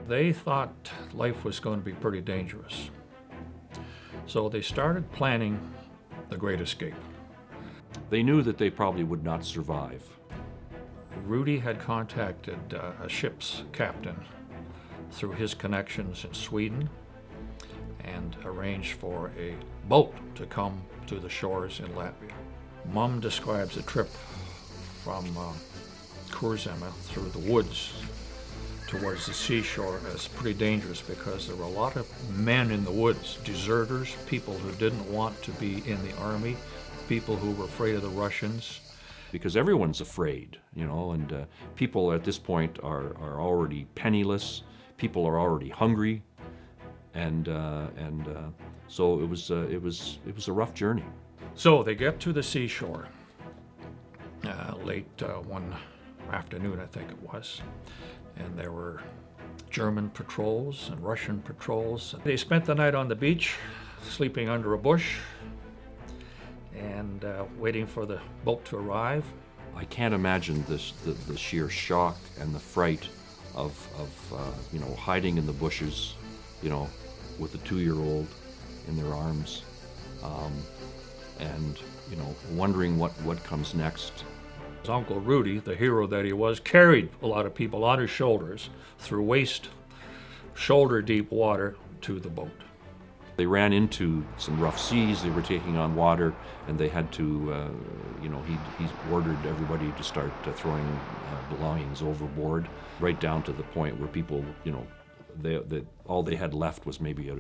They thought life was going to be pretty dangerous. So they started planning the Great Escape. They knew that they probably would not survive. Rudy had contacted a ship's captain through his connections in Sweden and arranged for a boat to come to the shores in Latvia. Mom describes the trip from Kurzeme through the woods towards the seashore as pretty dangerous because there were a lot of men in the woods, deserters, people who didn't want to be in the army, people who were afraid of the Russians. Because everyone's afraid, and people at this point are already penniless, people are already hungry, and so it was a rough journey. So they get to the seashore late one afternoon, I think it was, and there were German patrols and Russian patrols. They spent the night on the beach, sleeping under a bush, and waiting for the boat to arrive. I can't imagine the sheer shock and the fright of hiding in the bushes, with a 2-year-old in their arms, and wondering what comes next. His Uncle Rudy, the hero that he was, carried a lot of people on his shoulders through waist, shoulder-deep water to the boat. They ran into some rough seas, they were taking on water, and they had to, he ordered everybody to start throwing belongings overboard, right down to the point where people, all they had left was maybe a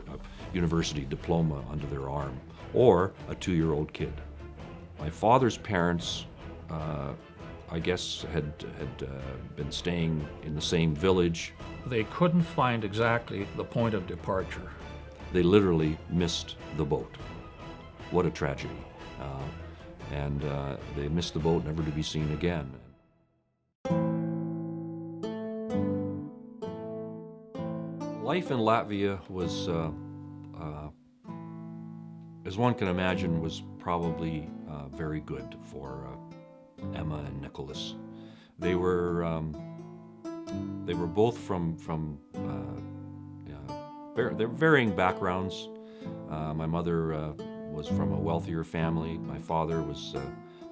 university diploma under their arm, or a 2-year-old kid. My father's parents, I guess, had been staying in the same village. They couldn't find exactly the point of departure. They literally missed the boat. What a tragedy. And they missed the boat, never to be seen again. Life in Latvia was, as one can imagine, was probably very good for Emma and Nicholas. They were both from they're varying backgrounds. My mother was from a wealthier family. My father was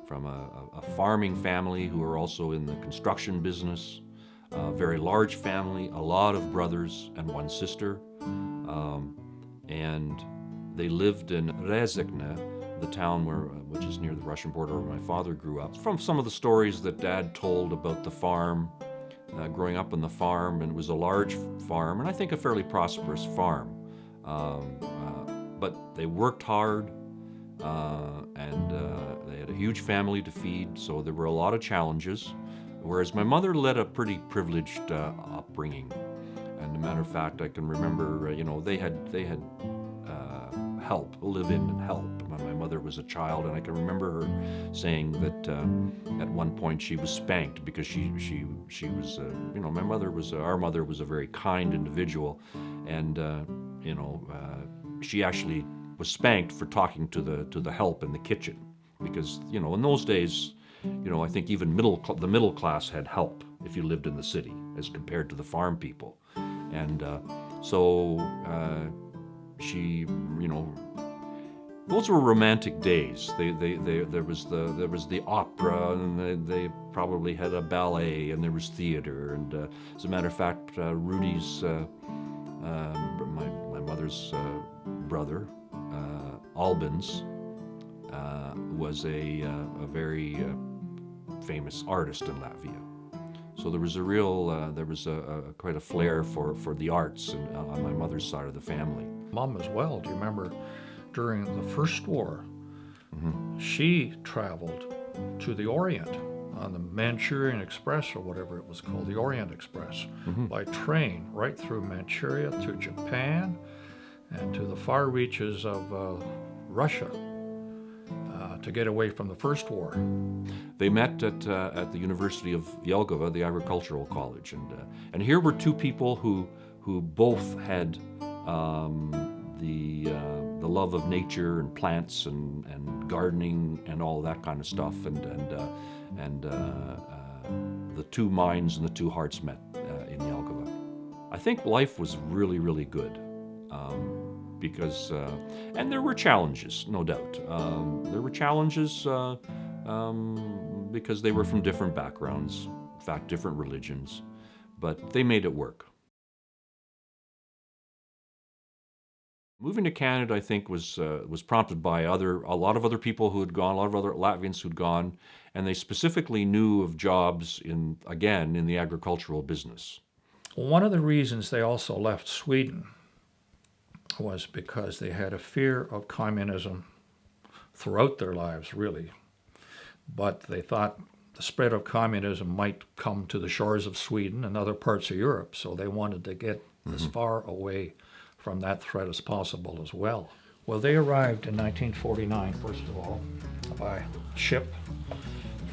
from a farming family who were also in the construction business. A very large family, a lot of brothers and one sister. And they lived in Rezekne, the town which is near the Russian border where my father grew up. From some of the stories that Dad told about the farm, growing up on the farm, and it was a large farm, and I think a fairly prosperous farm. But they worked hard, and they had a huge family to feed, so there were a lot of challenges, whereas my mother led a pretty privileged upbringing. And as a matter of fact, I can remember, they had help, live-in and help. My mother was a child, and I can remember her saying that at one point she was spanked because she was, our mother was a very kind individual, and she actually was spanked for talking to the help in the kitchen, because in those days, I think even the middle class had help if you lived in the city as compared to the farm people, and so she, those were romantic days. There was the opera, and they probably had a ballet, and there was theater. And as a matter of fact, Rudy's, my mother's brother, Albans, was a very famous artist in Latvia. So there was quite a flair for the arts on my mother's side of the family. Mom as well. Do you remember during the First War, she traveled to the Orient on the Manchurian Express, or whatever it was called, the Orient Express, by train right through Manchuria to Japan and to the far reaches of Russia to get away from the First War. They met at the University of Jelgava, the agricultural college, and here were two people who both had the love of nature and plants and gardening and all that kind of stuff, and the two minds and the two hearts met in Jelgava. I think life was really, really good. Because, and there were challenges, no doubt. There were challenges because they were from different backgrounds, in fact, different religions, but they made it work. Moving to Canada, I think, was prompted by a lot of other people who had gone, a lot of other Latvians who'd gone, and they specifically knew of jobs in the agricultural business. One of the reasons they also left Sweden was because they had a fear of communism throughout their lives, really. But they thought the spread of communism might come to the shores of Sweden and other parts of Europe, so they wanted to get as far away from that threat as possible as well. Well, they arrived in 1949, first of all, by ship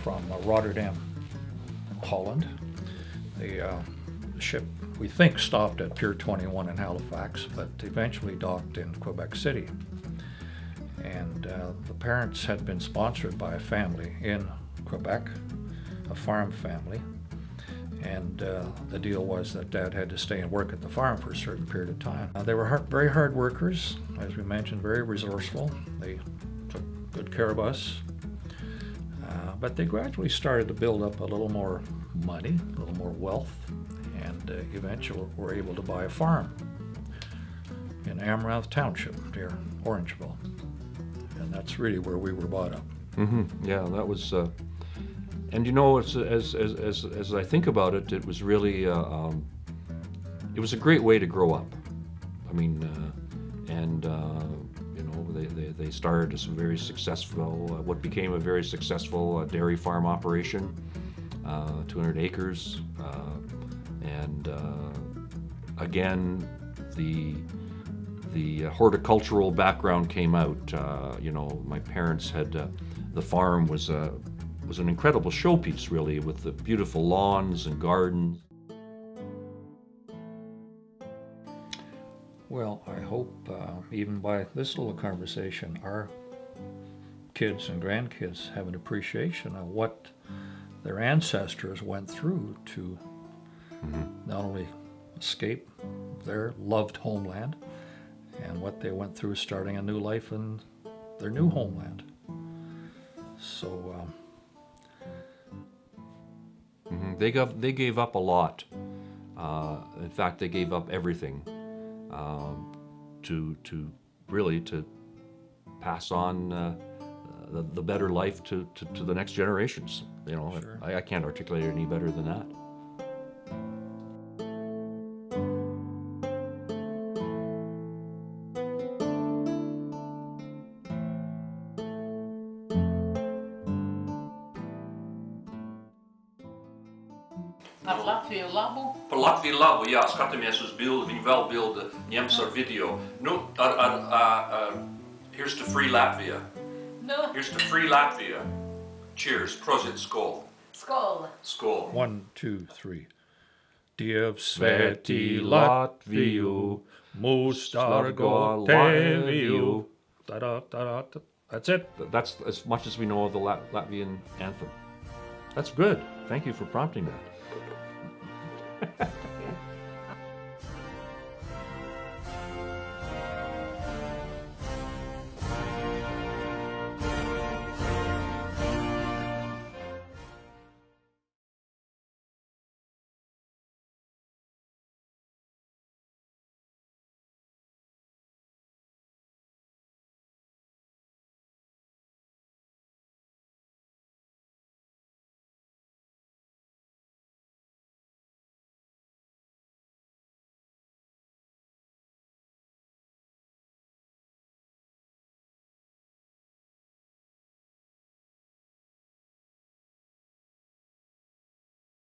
from Rotterdam, Holland. The ship, we think, stopped at Pier 21 in Halifax, but eventually docked in Quebec City. And the parents had been sponsored by a family in Quebec, a farm family. And the deal was that Dad had to stay and work at the farm for a certain period of time. They were very hard workers, as we mentioned, very resourceful. They took good care of us. But they gradually started to build up a little more money, a little more wealth, and eventually were able to buy a farm in Amaranth Township near Orangeville. And that's really where we were brought up. Yeah, that was... And you know, as I think about it, it was really, it was a great way to grow up. I mean, you know, they started some very successful, what became a very successful dairy farm operation, 200 acres, and again, the horticultural background came out. You know, my parents had the farm was an incredible showpiece, really, with the beautiful lawns and gardens. Well, I hope even by this little conversation, our kids and grandkids have an appreciation of what their ancestors went through to not only escape their loved homeland and what they went through starting a new life in their new homeland. So they gave up a lot. In fact, they gave up everything to really pass on the better life to the next generations. You know, Sure. I can't articulate it any better than that. Par Latviju labu. Par Latviju labu, jā, skatāmies uz bildi, viņi vēl bildi ņems ar video. Nu, here's to free Latvia. Nu, Here's to free Latvia. Cheers, prosit, skol. skola. Skol. 1, 2, 3. Diev svētī Latviju, mūs dargo Teviju. Ta-da. That's it. That's as much as we know of the Latvian anthem. That's good. Thank you for prompting that.